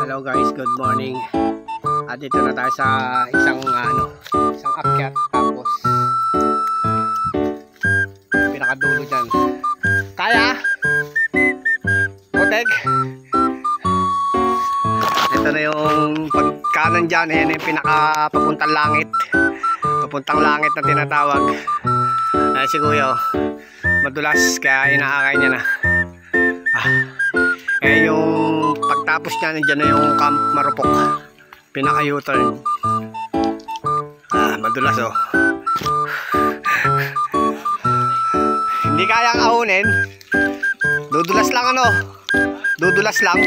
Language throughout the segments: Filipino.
Hello guys, good morning. At dito na tayo sa isang akyat, tapos pinakadulo dyan. Kaya? Otek? Ito na yung pagkanan dyan, ayan yung pinakapapuntang langit. Papuntang langit na tinatawag. Ayan si Kuya, madulas kaya inaakay niya na. Eh yung pagtapos niya, nandiyan na yung Camp Marupok, pinaka U-turn. Madulas oh. Hindi kayang ahunin. Dudulas lang dudulas lang.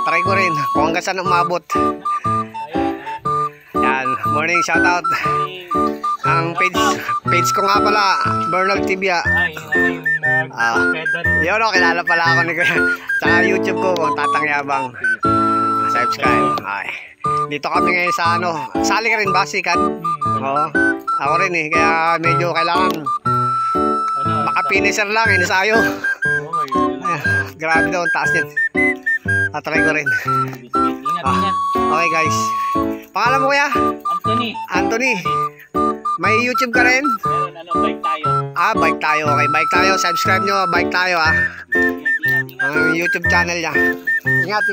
Try ko rin kung hanggang saan umabot. Yan, morning shoutout. Ang page ko nga pala, Bernal Tibia. Yun o, kilala pala ako ni Kuya. Tsaka YouTube ko, Tatangyabang. Subscribe. Ay. Dito kami ngayon sa sali ka rin ba, sikat? Oo. Ako rin eh, kaya medyo kailangan maka-finisher lang, inisayo. Grabe daw, ang taas yan. Try ko rin. Okay guys. Pangalan mo Kuya? Anthony. May YouTube ka rin? Bike tayo. Bike tayo. Okay, bike tayo. Subscribe nyo, bike tayo ang YouTube channel niya. Ingat.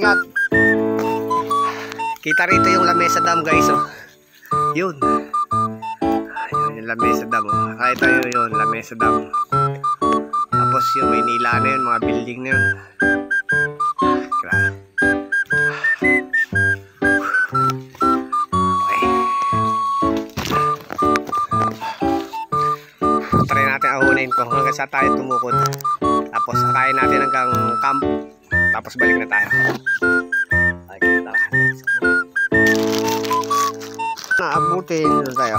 Kita rito yung Lamesa Dam guys oh. Yun. Ayun yung Lamesa Dam oh. Ito yun, Lamesa Dam. Tapos yung Maynila na yun, mga building na yun. Grabe. Try natin ahunin ko hanggang sa tayo tumukod. Tapos akayin natin hanggang camp. Tapos balik na tayo. Okay, tara. Naabutin doon tayo.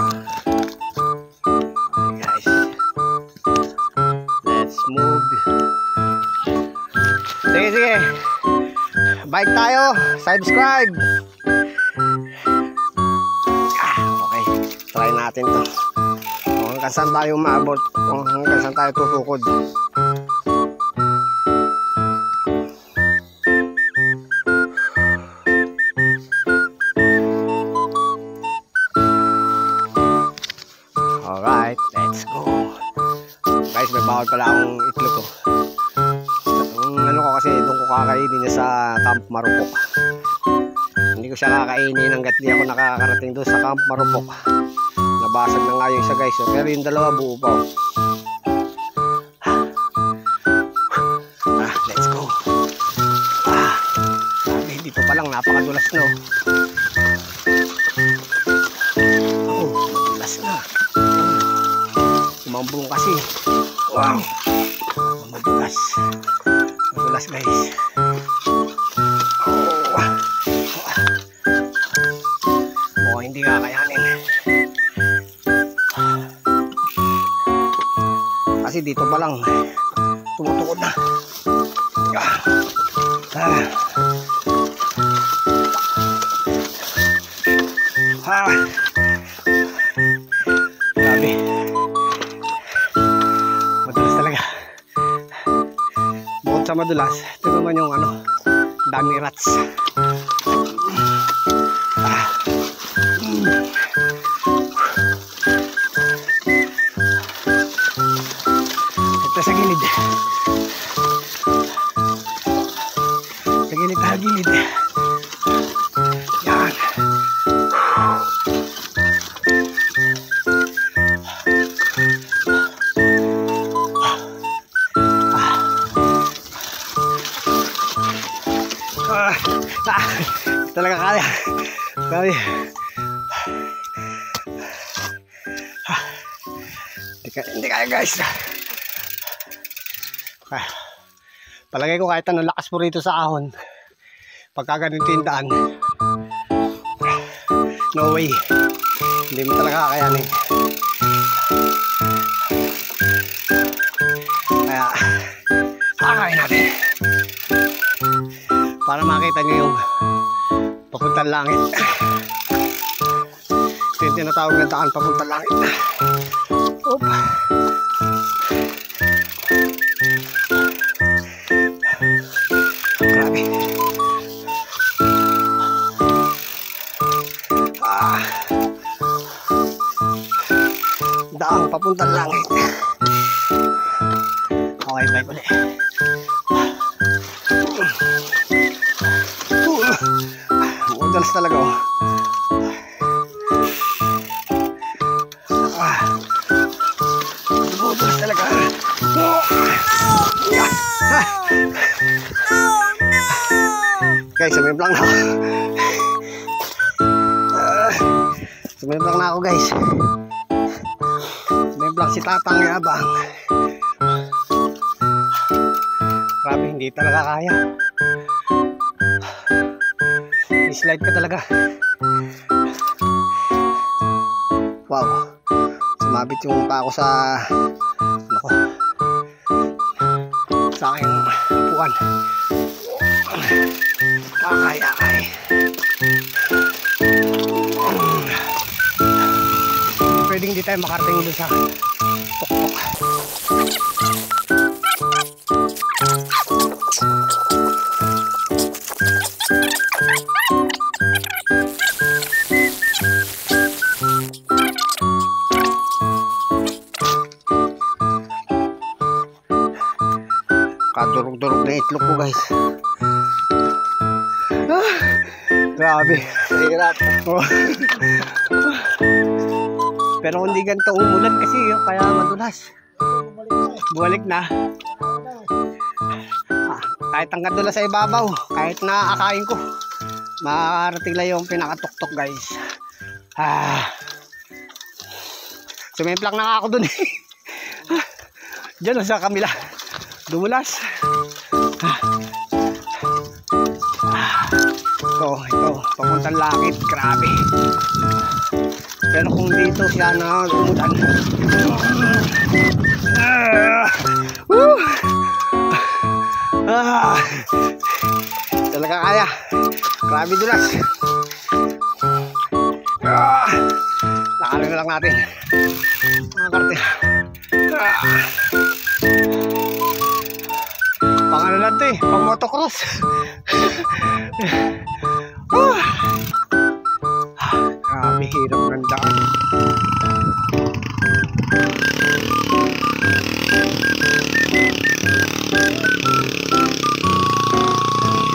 Okay guys. Let's move. Sige. Bike tayo. Subscribe. Okay. Try natin to. Hanggang saan tayo maabot, hanggang saan tayo tutukod. Alright, let's go. Guys, may bawal pala akong itlog ko. Ko kasi doon ko kakainin niya sa Camp Marupok. Hindi ko siya kakainin hanggat di ako nakakarating doon sa Camp Marupok. Nabasag na nga yung isa guys, pero yung dalawa buo pa. Let's go. Dito pa lang napakadulas no. Madulas na. Umambong kasi. Wow. Madulas guys. Hindi kakayanin. Kasi dito pa lang tumutukod na. Grabe. Madulas talaga. Bukod sa madulas, ito naman yung dami rats. Sa gilid. Yan. Talaga kaya. Hindi kaya guys. Palagay ko kahit anong lakas po rito sa ahon, pagka ganito yung daan, no way, hindi mo talaga kakayanin. Kaya kakain natin para makita nyo yung papuntang langit. Ito yung tinatawag na daan papuntang langit. papuntang langit. Okay, bike ulit. Udalas talaga oh. Udalas talaga. Guys, sumiblang na ako. Sumiblang na ako guys. Sumiblang si Tatang Yabang. Grabe, hindi talaga kaya. I-slide ka talaga. Wow. Sumabit yung pa ako sa nako, sa aking upuan. Akay. Pwedeng di tayo makarating doon sa tuktok. Kadurog-durog na itlog ko guys. Grabe, hirap. Pero hindi ganito umulan kasi yung kaya madulas. Bumalik na. Kahit hanggang doon sa ibabaw, kahit na akain ko, makarating lang yung pinakatuktok guys. Sumimplak na nga ako dun eh. Diyan sa kamila. Dumulas. Ito, papuntang langit, grabe. Pero kung dito siya na umulan, talaga kaya. Grabe dulas. Lakarin na lang natin mga karte. Pang ano lang ito eh, pang motocross. Grabe, hirap ng daan.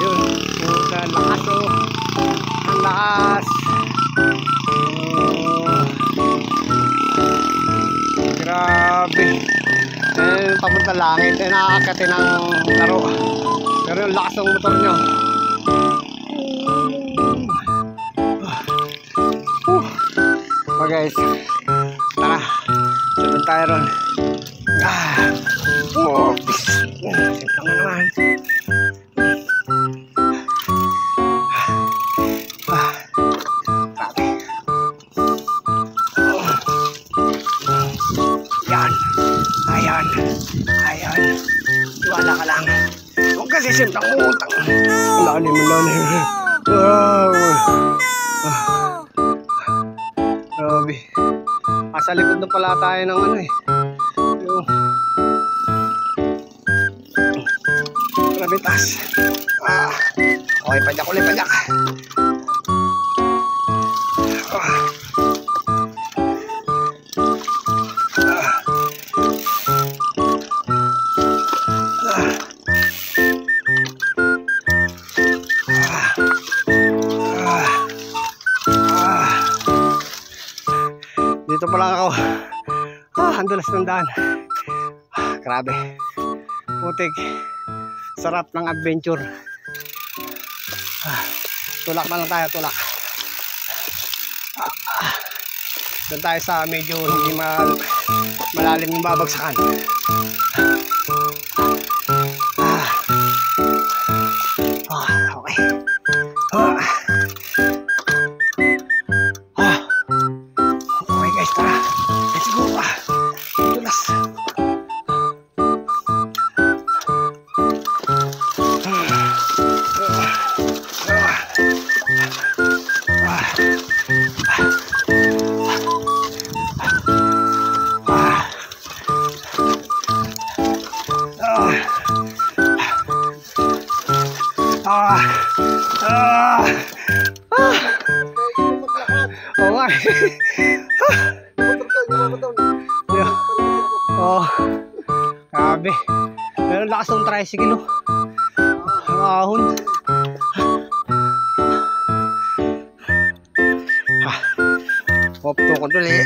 Yun, ang lakas oh. Ang lakas. Grabe. Papunta langit, nakakati ng laro. Pero yung lakas ng motor nyo. Guys, tara, sunod tayo ron. Sintang na naman. Grabe. Ayan. Wala ka lang. Huwag kasi sintang utang. Lalim. Grabe. Sa likod na pala tayo ng ano eh. Grabe taas. Okay, padyak ulit. Dito pa lang ako. Ang dulas ng daan. Grabe. Putik. Sarap ng adventure. Tulak na lang tayo, tulak. Doon tayo sa medyo hindi malalim yung babagsakan. Okay. Okay guys, tara. Let's go. Tulas. Oo nga. tricycle oh. Ahon. Hop to control eh.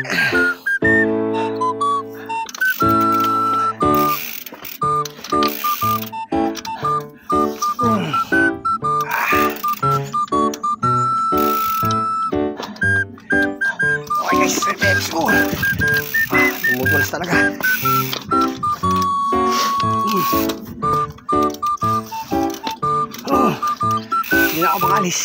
Okay guys, let's go. Tumutulas talaga. Hindi na ako makalis.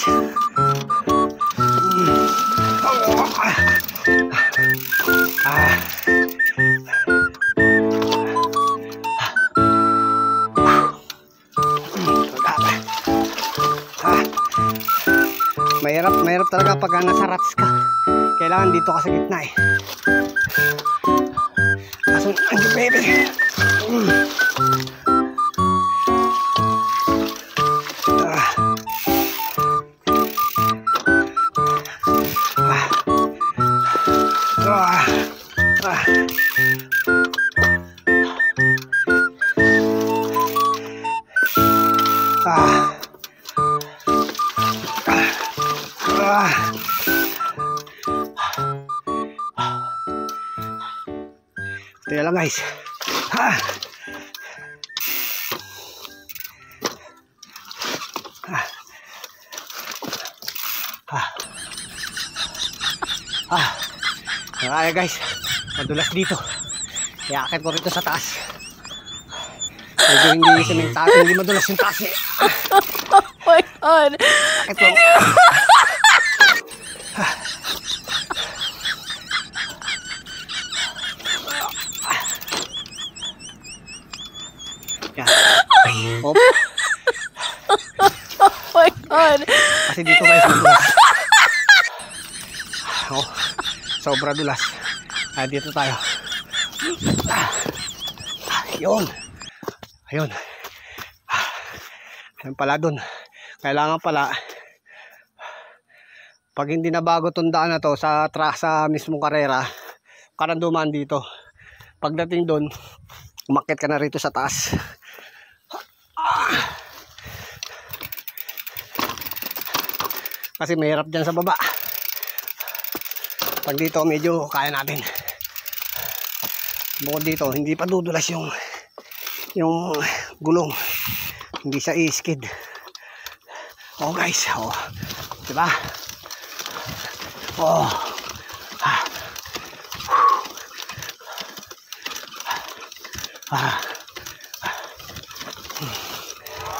Mahirap talaga pag nasa rats ka. Kailangan dito ka sa gitna eh. Kaso, baby. Ito lang guys. Kaya guys, madulas dito. Iakit ko rito sa taas. Medyo hindi simentado, hindi madulas yung taas eh. Oh my God. Ito. Yan. Hop. Oh my God. Kasi dito guys, madulas. Oh, sobra dulas. Dito tayo. Yun. Ayun. Ayun pala dun. Kailangan pala pag hindi na bago tong daan na to sa mismong karera, karanduman dito. Pagdating dun, umakyat ka na rito sa taas. Kasi mahirap dyan sa baba. Pag dito medyo kaya natin. Bukod dito hindi pa dudulas yung gulong, hindi siya i-skid. Oh guys, oh, diba? Oh,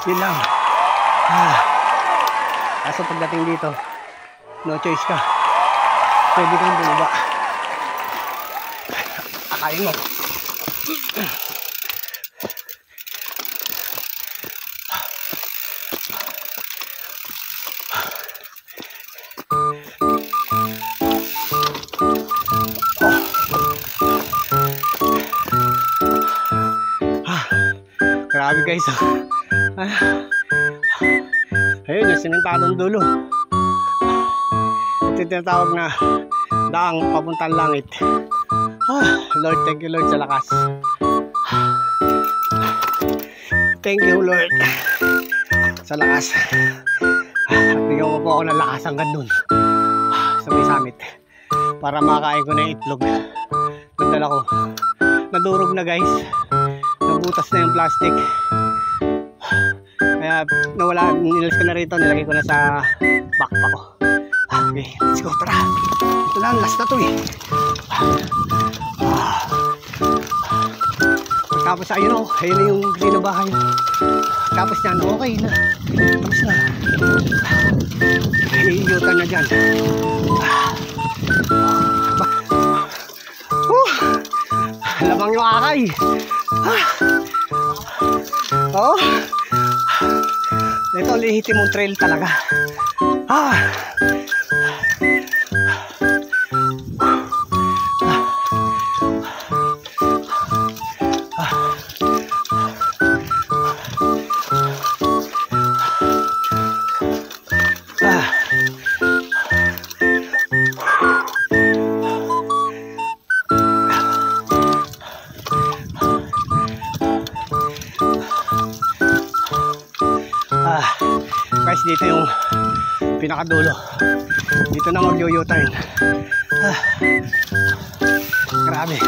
yun lang. Kaso pagdating dito, no choice ka. Pwede kang bumaba. Akayin mo. Grabe guys. Ayun yung simentadong dulo. Ito tinatawag na daang papuntang langit. Lord, thank you Lord sa lakas. Thank you Lord sa lakas. At bigyan mo po ako ng lakas hanggang dun sa may summit para makain ko na yung itlog. Nagdala ko. Nadurog na guys. Nabutas na yung plastic. Kaya nawala, nilalis ko na rito, nilagay ko na sa backpack ko. Okay, let's go, tara. Ito na, last na to eh. Tapos ayun o, ayun na yung green na bahay. Tapos yan, okay na. Tapos na. Iiyutan na dyan. Lamang yung akay. Oh. Ito lihitin mong trail talaga. guys, dito yung pinakadulo. Dito na mag-u-turn. Grabe.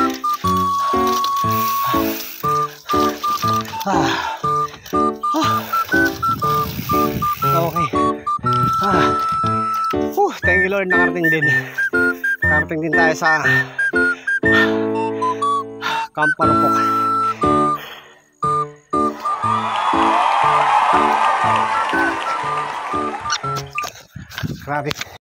Okay. Thank you Lord, nakarating din. Nakarating din tayo sa Camp Marupok. Grabe.